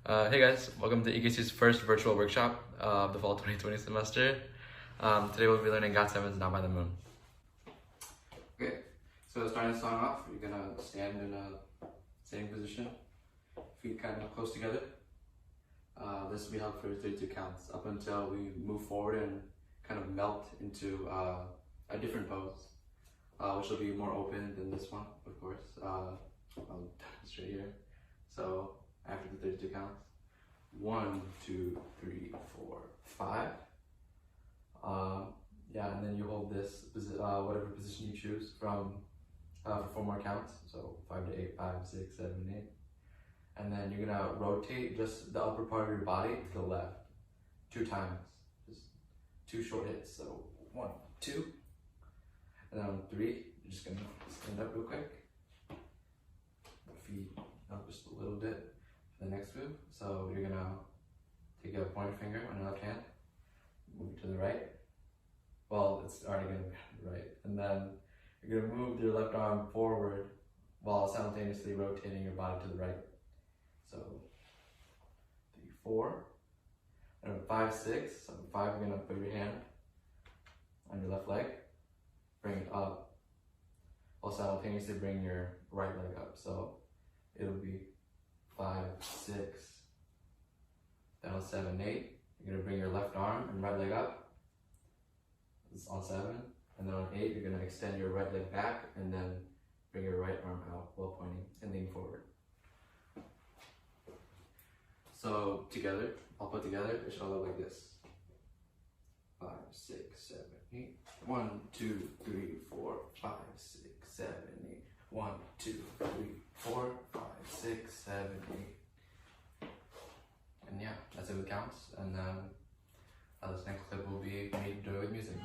Hey guys, welcome to EKC's first virtual workshop of the fall 2020 semester. Today we'll be learning God 7's Down by the Moon. Okay, so starting the song off, you're gonna stand in a sitting position, feet kind of close together. This will be held for 32 counts up until we move forward and kind of melt into a different pose, which will be more open than this one, of course. I'll demonstrate here. So after the 32 counts, 1, 2, 3, 4, 5. Yeah, and then you hold this whatever position you choose from for 4 more counts. So 5 to 8, 5, 6, 7, 8. And then you're gonna rotate just the upper part of your body to the left 2 times. Just 2 short hits. So 1, 2, and then on 3, you're just gonna stand up real quick. Feet up just a little bit. The next move, so you're gonna take a pointer finger on your left hand, move it to the right. Well, it's already gonna be on the right, and then you're gonna move your left arm forward while simultaneously rotating your body to the right. So 3, 4, and 5, 6. So 5, you're gonna put your hand on your left leg, bring it up, while simultaneously bring your right leg up. So it'll be 5, 6, then on 7, 8, you're gonna bring your left arm and right leg up. This is on 7, and then on 8, you're gonna extend your right leg back and then bring your right arm out while pointing and leaning forward. So together, I'll put together, it should all look like this. 5, 6, 7, 8. 1, 2, 3, 4, 5, 6, 7, 8. 1, 2, 3, 4, 5, 6, 7, 8. And yeah, that's it with counts. And then this next clip will be me do it with music.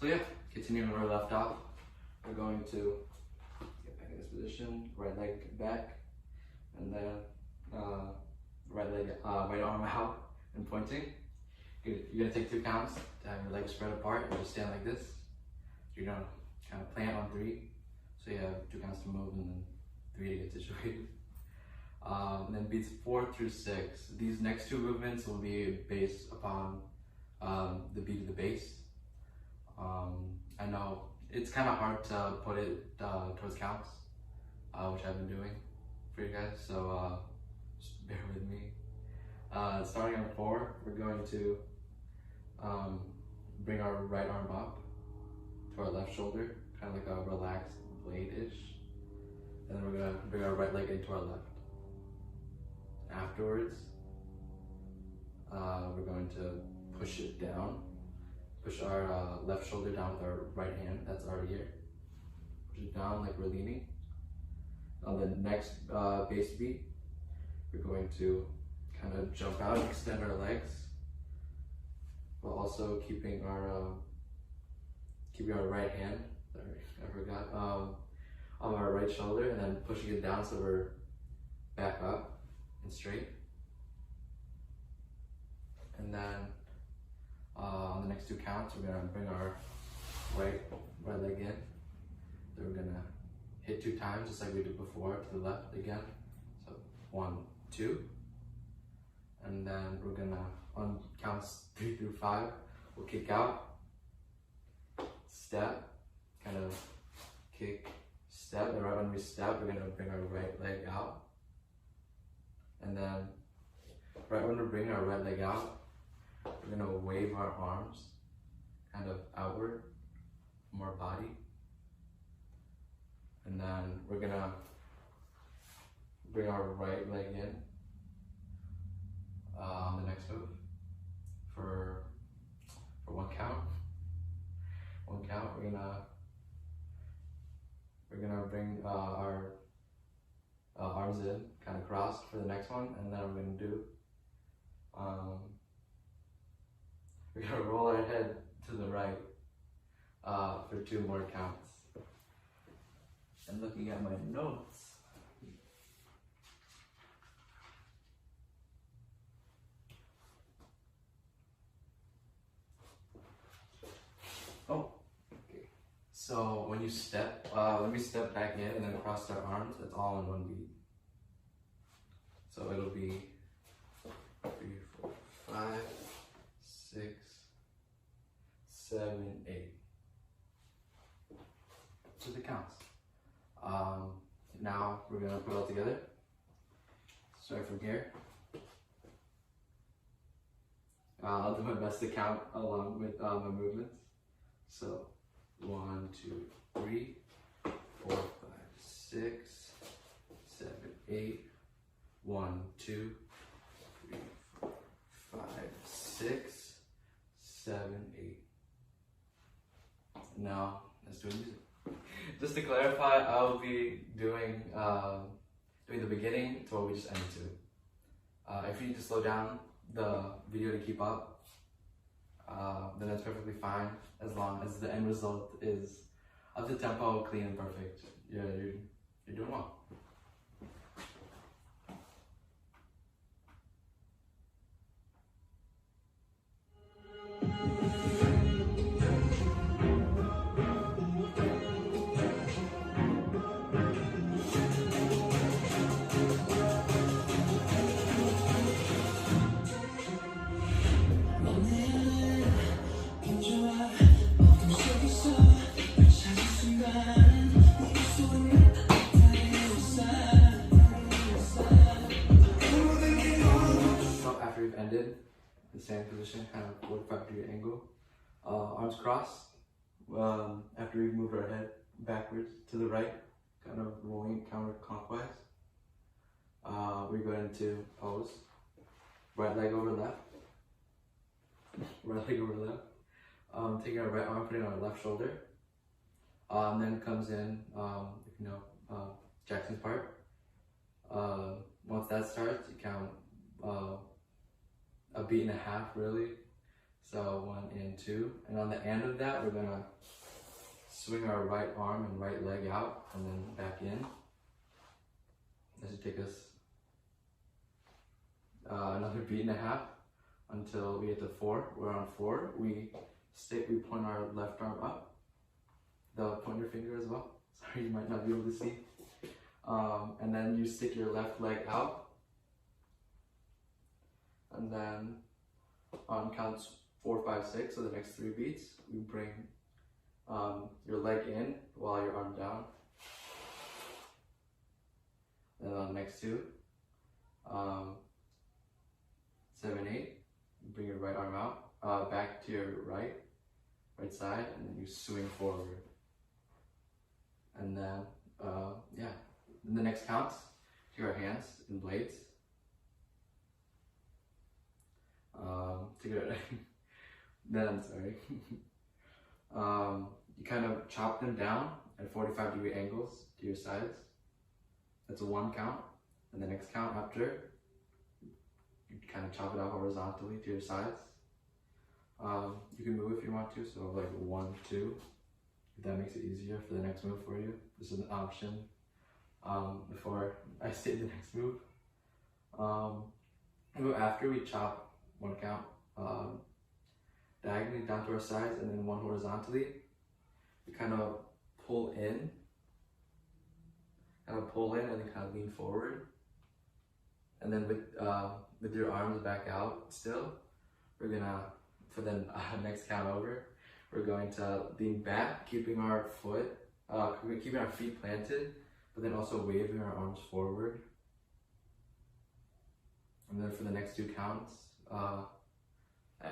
So yeah, continuing where we left off, we're going to get back in this position, right leg back, and then right arm out and pointing. You're gonna take 2 counts to have your legs spread apart and just stand like this. You're gonna kind of plant on 3, so you have 2 counts to move and then 3 to get situated. And then beats 4 through 6. These next 2 movements will be based upon the beat of the bass. I know it's kind of hard to put it towards counts, which I've been doing for you guys, so just bear with me. Starting on 4, we're going to bring our right arm up to our left shoulder, kind of like a relaxed blade-ish. And then we're going to bring our right leg into our left. Afterwards, we're going to push it down. Push our left shoulder down with our right hand, that's our ear. Push it down like we're leaning. On the next bass beat, we're going to kind of jump out and extend our legs, while also keeping our right hand, sorry, I forgot, on our right shoulder, and then pushing it down so we're back up and straight. And then on the next 2 counts, we're gonna bring our right leg in. Then we're gonna hit 2 times, just like we did before, to the left again. So 1, 2, and then we're gonna, on counts 3 through 5, we'll kick out, step, kind of kick, step, and right when we step, we're gonna bring our right leg out. And then right when we bring our right leg out, we're gonna wave our arms kind of outward from our body. And then we're gonna bring our right leg in on the next move for 1 count. 1 count, we're gonna bring our arms in, kind of crossed for the next one, and then we're gonna do we're gonna roll our head to the right for 2 more counts. And looking at my notes. Oh, okay. So when you step, when we step back in and then cross our arms, it's all in one beat. So it'll be 3, 4, 5, 6, 7, 8. So it counts. Now we're gonna put it all together. Start from here. I'll do my best to count along with my movements. So 1, 2, 3, 4, 5, 6, 7, 8. 1, 2, 3, 4, 5, 6, 7, 8. Now let's do music. Just to clarify, I'll be doing the beginning to what we just ended to. If you need to slow down the video to keep up, then that's perfectly fine, as long as the end result is up to tempo, clean and perfect. You're doing well. After we've ended, the same position, kind of 45-degree angle, arms crossed. After we've moved our head backwards to the right, kind of rolling counterclockwise, we go into pose. Right leg over left. Right leg over left. Taking our right arm, putting it on our left shoulder. And then comes in, if you know, Jackson's part. Once that starts, you count a beat and a half, really. So 1 and 2. And on the end of that, we're gonna swing our right arm and right leg out and then back in. This should take us another beat and a half until we get to 4. We're on 4. We point our left arm up, the pointer finger as well. Sorry, you might not be able to see. And then you stick your left leg out. And then on counts 4, 5, 6, so the next 3 beats, we bring your leg in while your arm down. Then on the next 2, 7, 8, you bring your right arm out, back to your right side, and then you swing forward. And then, yeah, in the next counts, take our hands in blades. Then, sorry. You kind of chop them down at 45-degree angles to your sides. That's a 1 count. And the next count after, you kind of chop it out horizontally to your sides. You can move if you want to, so like 1, 2, if that makes it easier for the next move for you. This is an option before I state the next move. After we chop 1 count diagonally down to our sides and then 1 horizontally, you kind of pull in and then kind of lean forward. And then with your arms back out still, we're gonna, for the next count over, we're going to lean back, keeping our feet planted, but then also waving our arms forward. And then for the next 2 counts,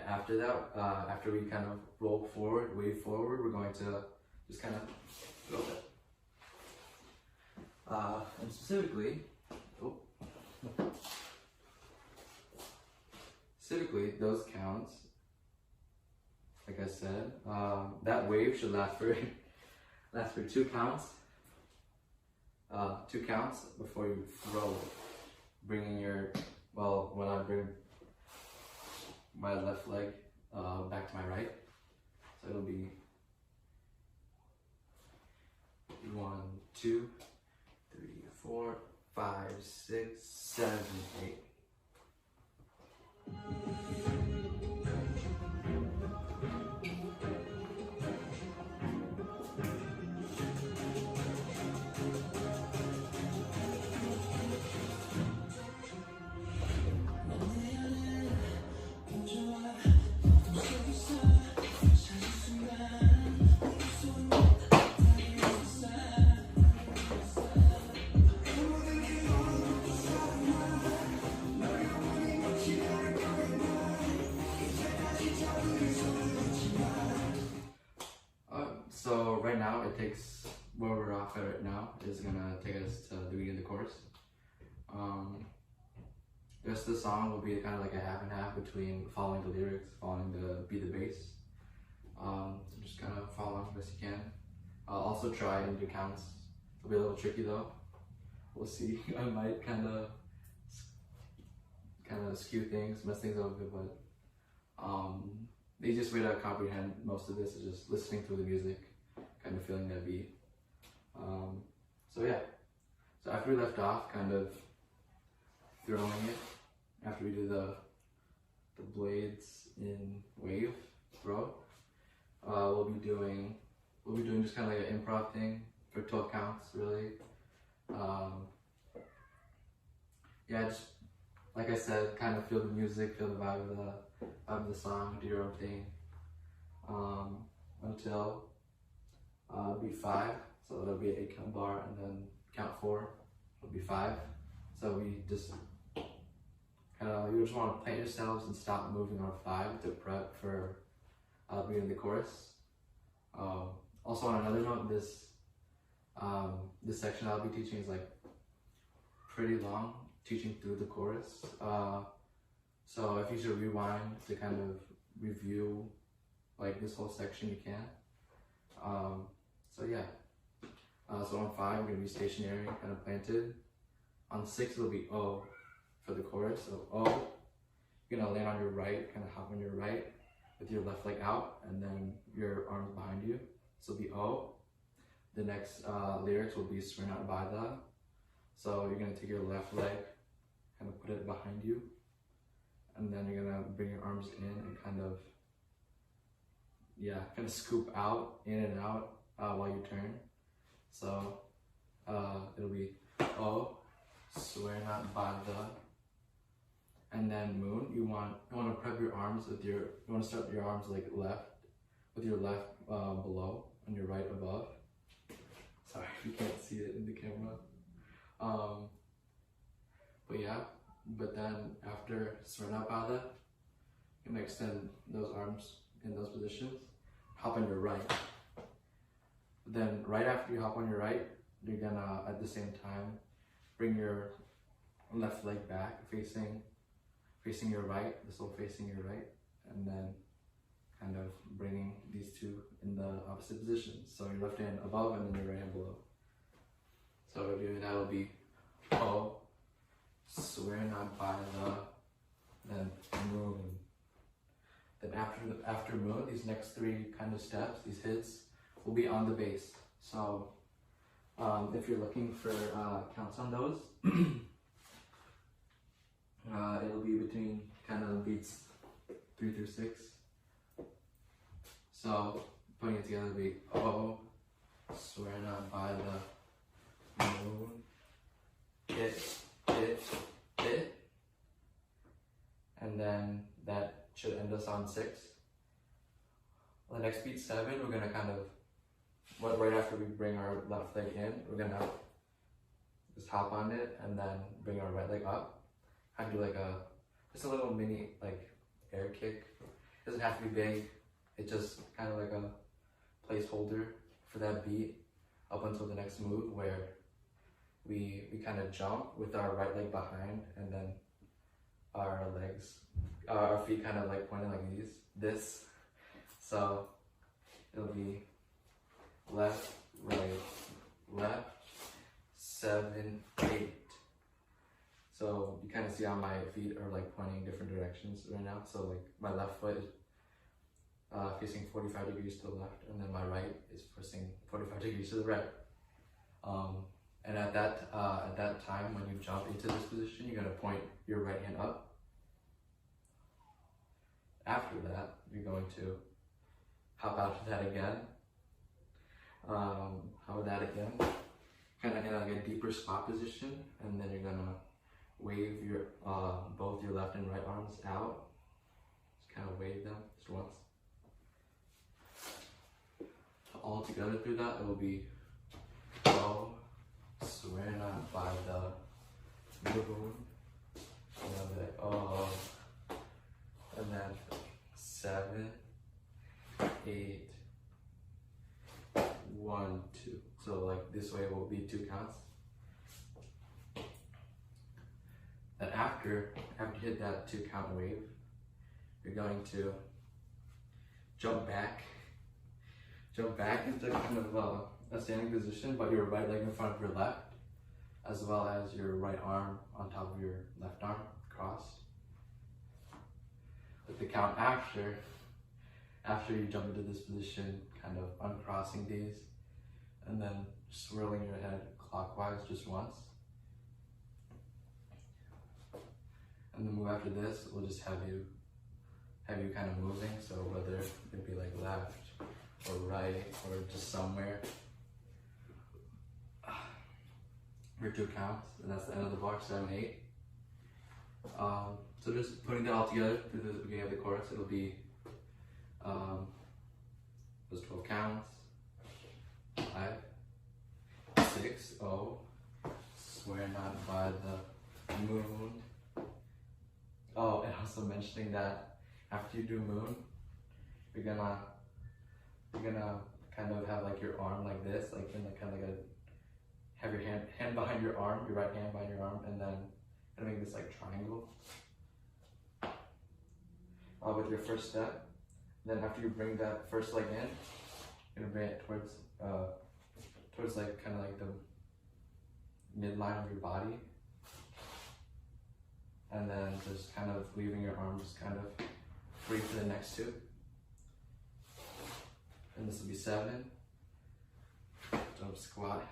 after that, after we kind of roll forward, wave forward, we're going to just kind of go there. And specifically, those counts, like I said, that wave should last for 2 counts. 2 counts before you throw, bringing your, when I bring my left leg back to my right, so it'll be 1, 1, 2, 3, 4, 5, 6, 7, 8. So right now it takes, where we're off at right now is gonna take us to the beginning of the chorus. Just the song will be kind of like a half and half between following the lyrics, following the beat, the bass. So just kind of follow along as best you can. I'll also try and do counts. It'll be a little tricky though. We'll see. I might kind of skew things, mess things up a bit, but the easiest way to comprehend most of this is just listening through the music, kind of feeling that beat. So yeah, so after we left off, kind of throwing it, after we do the blades in wave throw, we'll be doing just kind of like an improv thing for 12 counts, really. Yeah, just like I said, kind of feel the music, feel the vibe of the song, do your own thing, until beat 5. So it'll be an 8 count bar, and then count 4 will be 5. So we just you just want to plant yourselves and stop moving on 5 to prep for beginning of the chorus. Also on another note, this section I'll be teaching is like pretty long, teaching through the chorus. So if you should rewind to kind of review like this whole section, you can. So yeah. So on 5, we're gonna be stationary, kind of planted. On 6, it'll be O for the chorus. So O, you're gonna land on your right, kind of hop on your right with your left leg out, and then your arms behind you. So it'll be O. The next lyrics will be swear not by the. So you're gonna take your left leg, kind of put it behind you, and then you're gonna bring your arms in and kind of scoop out, in and out while you turn. So it'll be O, swear not by the, and then moon. You want to prep your arms with you want to start your arms like left, with your left below and your right above. Sorry if you can't see it in the camera. But then after swear not by the, you're gonna extend those arms in those positions, hop on your right. Then right after you hop on your right, you're gonna at the same time bring your left leg back, facing your right, this will facing your right, and then kind of bringing these two in the opposite positions. So your left hand above and then your right hand below. So that'll be O, swear not by the, then moon. Then after moon, these next 3 kind of steps, these hits, will be on the bass. So if you're looking for counts on those, it'll be between kind of beats 3 through 6. So putting it together will be O, swear not by the moon, hit, and then that should end us on 6. The next beat 7, we're gonna kind of, right after we bring our left leg in, we're gonna just hop on it and then bring our right leg up. Kind of do like just a little mini like air kick. It doesn't have to be big. It's just kind of like a placeholder for that beat up until the next move, where we kind of jump with our right leg behind, and then our feet kind of like pointing like this. So it'll be left, right, left, 7, 8. So you kind of see how my feet are like pointing different directions right now. So like my left foot is facing 45 degrees to the left, and then my right is facing 45 degrees to the right. And at that time, when you jump into this position, you're gonna point your right hand up. After that, you're going to hop out to that again. Kind of in like a deeper squat position, and then you're gonna wave your both your left and right arms out. Just kind of wave them just once. All together through that, it will be oh, swear not by the moon. And then like, oh, and then 7, 8, 1, 2. So like this way will be 2 counts. Then after you hit that 2 count wave, you're going to jump back into kind of a standing position, but your right leg in front of your left, as well as your right arm on top of your left arm, crossed. With the count after you jump into this position, kind of uncrossing these, and then swirling your head clockwise just once. And the move after this will just have you kind of moving, so whether it be like left or right or just somewhere for 2 counts, and that's the end of the bar, 7, 8. So just putting that all together through the beginning of the chorus, it'll be those 12 counts. 5, 6, oh, swear not by the moon. Oh, and also mentioning that after you do moon, you're gonna kind of have like your arm like this, like in like kind of like have your hand behind your arm, your right hand behind your arm, and then gonna make this like triangle with your first step. Then after you bring that first leg in, you're gonna bring it towards like kind of like the midline of your body, and then just kind of leaving your arms kind of free for the next 2. And this will be 7.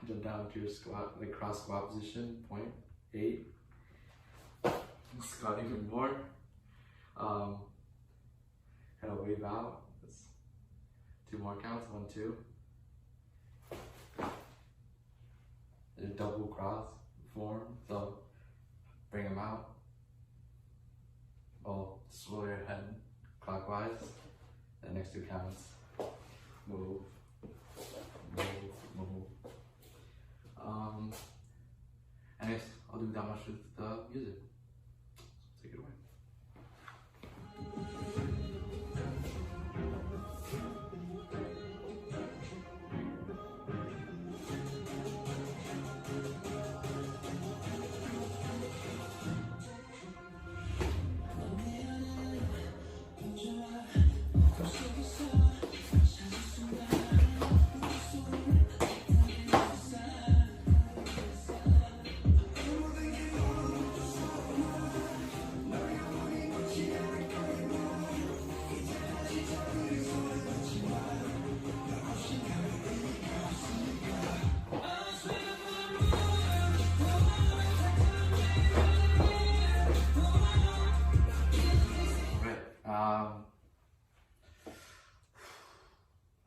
Jump down to your squat, like cross squat position, point. 8. Squat even more. Kind of wave out. That's 2 more counts, 1, 2. There's a double cross form, so bring them out. Well, swirl your head clockwise. The next 2 counts. Move, move, move. And yes, I'll do that much with the music. So take it away.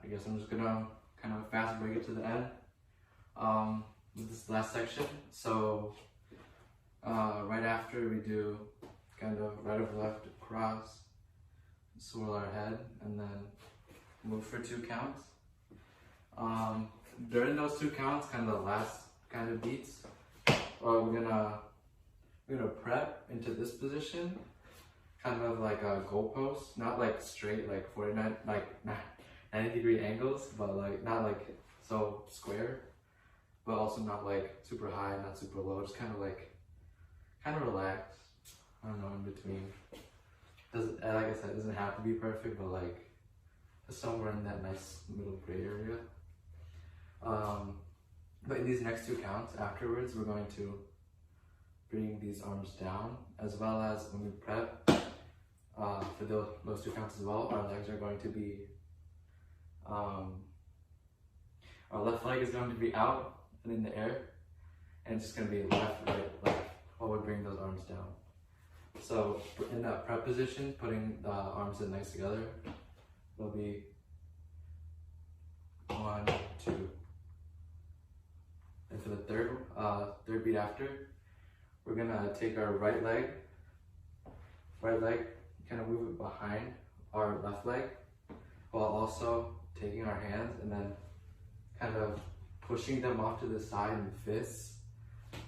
I guess I'm just gonna kind of fast break it to the end with this last section. So right after we do kind of right over left cross, swirl our head, and then move for 2 counts. During those 2 counts, kind of the last kind of beats, we're gonna prep into this position, kind of like a goalpost, not like straight like 49 like 90-degree angles, but like not like so square, but also not like super high, not super low, just kind of relaxed. I don't know, in between. Doesn't, like I said, it doesn't have to be perfect, but like somewhere in that nice middle gray area. But in these next 2 counts afterwards, we're going to bring these arms down, as well as when we prep for those 2 counts as well, our legs are going to be our left leg is going to be out, and in the air, and it's just gonna be left, right, left while we bring those arms down. So in that prep position, putting the arms in nice together, it'll be 1, 2. And for the third beat after, we're gonna take our right leg, kind of move it behind our left leg, while also taking our hands and then kind of pushing them off to the side in fists.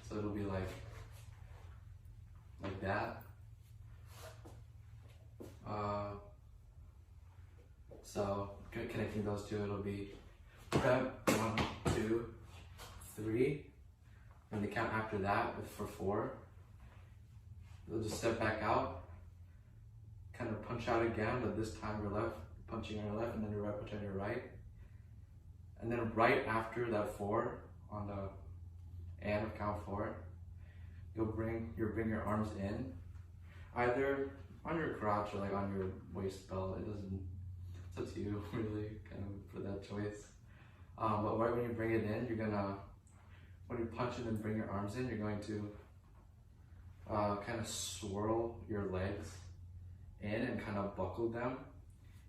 So it'll be like that. So connecting those two, it'll be prep 1, 2, 3, and the count after that for 4. We'll just step back out, kind of punch out again, but this time we're left, punching on your left, and then your right punch on your right. And then right after that 4, on the and of count 4, you'll bring your arms in, either on your crotch or like on your waist belt. It's up to you really, kind of for that choice. But right when you bring it in, when you punch and then bring your arms in, you're going to kind of swirl your legs in and kind of buckle them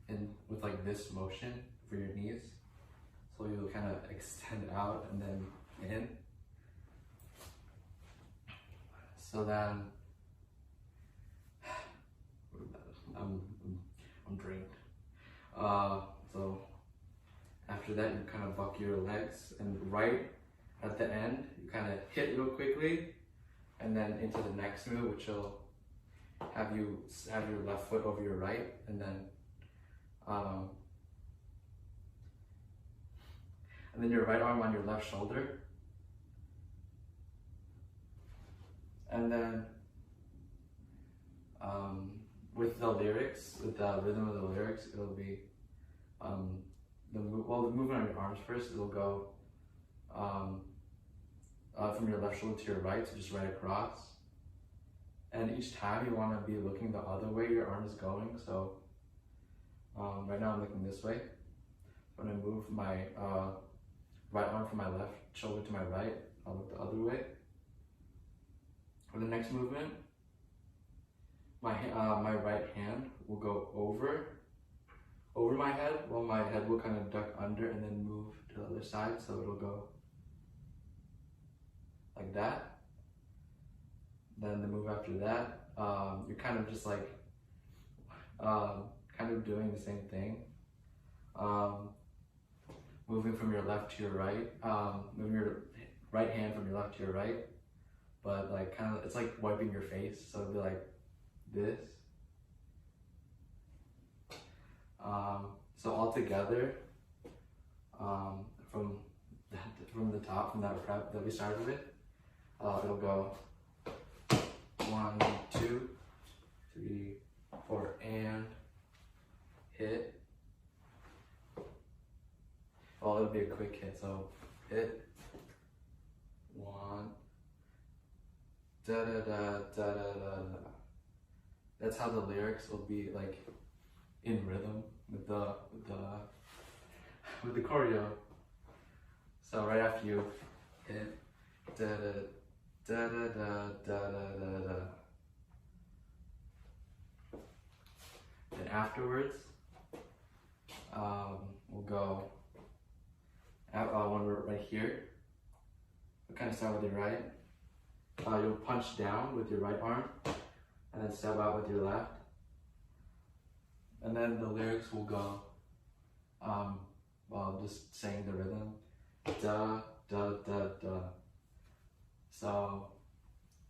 in with like this motion for your knees. So you'll kind of extend out and then in. So then, I'm drained. So after that, you kind of buckle your legs, and right at the end, you kind of hit real quickly, and then into the next move, which will have you have your left foot over your right, and then your right arm on your left shoulder, and then with the lyrics, with the rhythm of the lyrics, it'll be the movement on your arms first. It'll go from your left shoulder to your right, so just right across. And each time you want to be looking the other way your arm is going. So right now I'm looking this way. When I move my right arm from my left shoulder to my right, I'll look the other way. For the next movement, my right hand will go over my head, while my head will kind of duck under and then move to the other side. So it'll go like that. Then the move after that, you're kind of just like kind of doing the same thing. Moving from your left to your right, moving your right hand from your left to your right, but like kind of, it's like wiping your face, so it'll be like this. So all together, from the top, from that prep that we started with, it'll go 1, 2, 3, 4, and hit. Well, it'll be a quick hit, so hit, 1, da da da da da da da. That's how the lyrics will be like in rhythm with the choreo. So right after you hit da da da da da da da da. Then afterwards, we'll go. When we're right here, we'll kind of start with your right. You'll punch down with your right arm, and then step out with your left. And then the lyrics will go, just saying the rhythm, da, da, da, da. So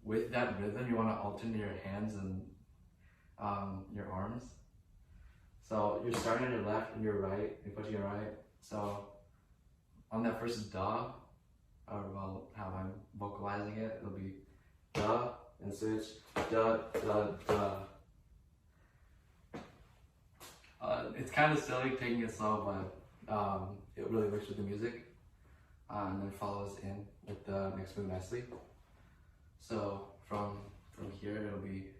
with that rhythm, you want to alternate your hands and your arms. So you're starting on your left and your right, you're pushing your right. So on that first da, or how I'm vocalizing it, it'll be da, and switch, da, da, da. It's kind of silly taking it slow, but it really works with the music. And then follows in with the next move nicely. So from here, it'll be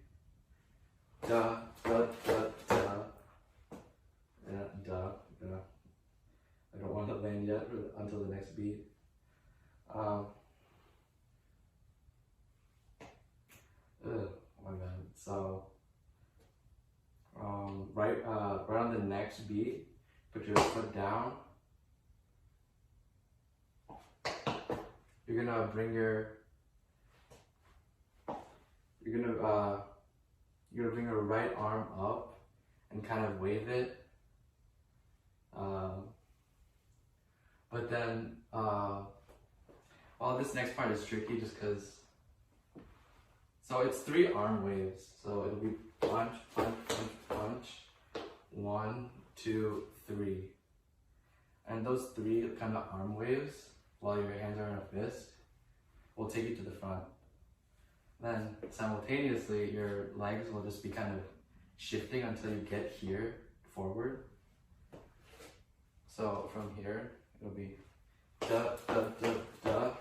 da, da, da, da, da, da. I don't want to land yet until the next beat. Oh my god. So right on the next beat, put your foot down. You're gonna bring your right arm up and kind of wave it. But then, well, this next part is tricky just because. So it's 3 arm waves. So it'll be punch, punch, punch, punch. 1, 2, 3. And those 3 kind of arm waves, while your hands are in a fist, will take you to the front. Then simultaneously, your legs will just be kind of shifting until you get here forward. So from here, it'll be da, da, da, da.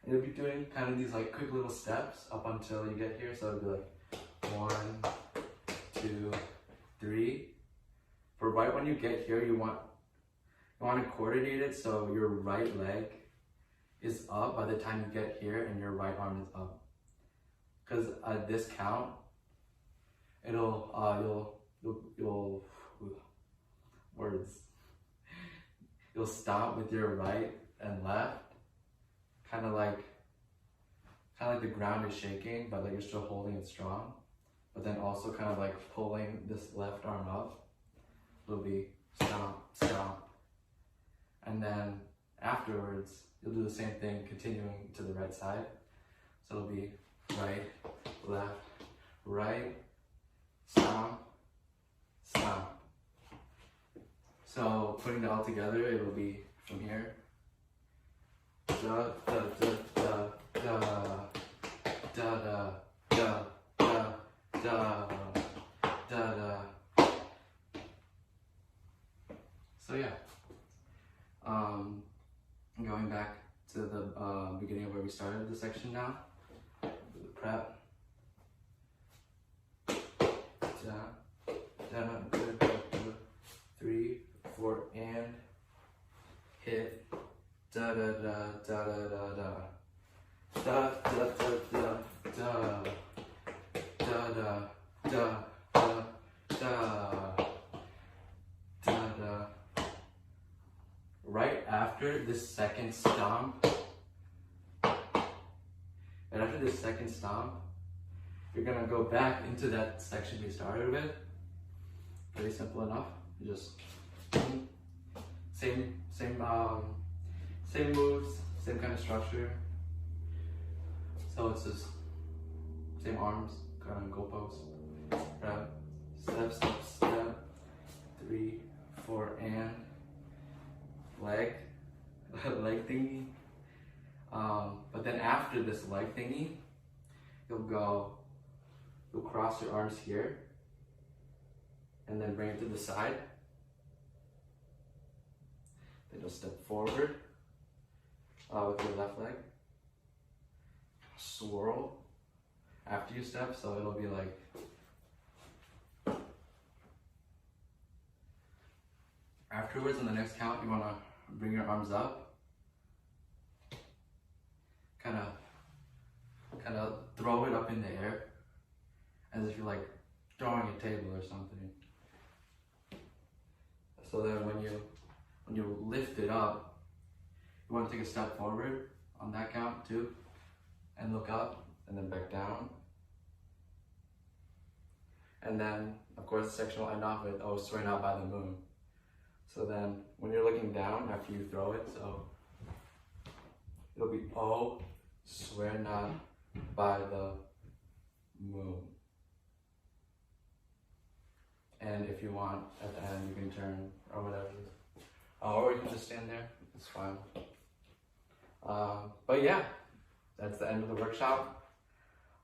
And you'll be doing kind of these like quick little steps up until you get here. So it'll be like 1, 2, 3. For right when you get here, you want to coordinate it so your right leg is up by the time you get here and your right arm is up. Because at this count, you'll stomp with your right and left, kind of like the ground is shaking, but like you're still holding it strong. But then also kind of like pulling this left arm up. It'll be stomp, stomp, and then afterwards you'll do the same thing, continuing to the right side. So it'll be right, left, right, stomp, stomp. So putting it all together, it'll be from here. Da da da da da da da da da da da da. So yeah. Going back to the beginning of where we started the section now. The prep. Da da da da da. 3, 4, and hit. Da da da da da da da. Da da da da da. Da da da da da. Da da. Right after this second stomp, you're gonna go back into that section we started with. Very simple enough. You just same moves, same kind of structure. So it's just same arms, kind of go pose. Right. Step, step, step. 3, 4, and leg thingy. But then after this leg thingy, you'll cross your arms here and then bring it to the side. Then you'll step forward with your left leg. Swirl after you step, so it'll be like afterwards on the next count, you want to bring your arms up, kind of throw it up in the air as if you're like throwing a table or something. So then when you lift it up, you want to take a step forward on that count too, and look up and then back down. And then of course the section will end off with "Oh, swear not by the moon." So then when you're looking down after you throw it, so it'll be "Oh, swear not by the moon." And if you want, at the end, you can turn or whatever. Or you can just stand there, it's fine. But yeah, that's the end of the workshop.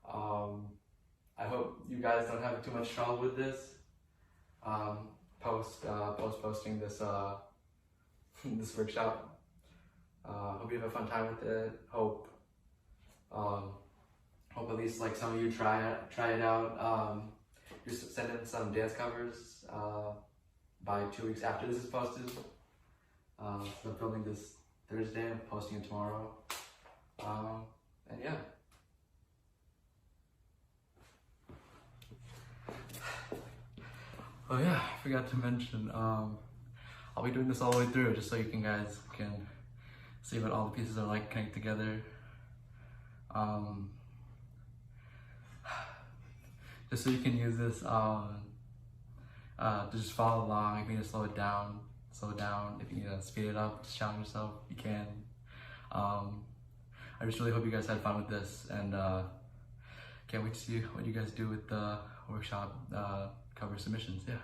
I hope you guys don't have too much trouble with this. Posting this this workshop. Hope you have a fun time with it. Hope at least like some of you try it out. Just send in some dance covers by 2 weeks after this is posted. So I'm filming this Thursday. I'm posting it tomorrow. And yeah. Oh yeah, I forgot to mention, I'll be doing this all the way through just so you guys can see what all the pieces are like connect together. Just so you can use this to just follow along. If you need to slow it down, slow it down. If you need to speed it up, just challenge yourself, you can. I just really hope you guys had fun with this, and can't wait to see what you guys do with the workshop cover submissions. Yeah.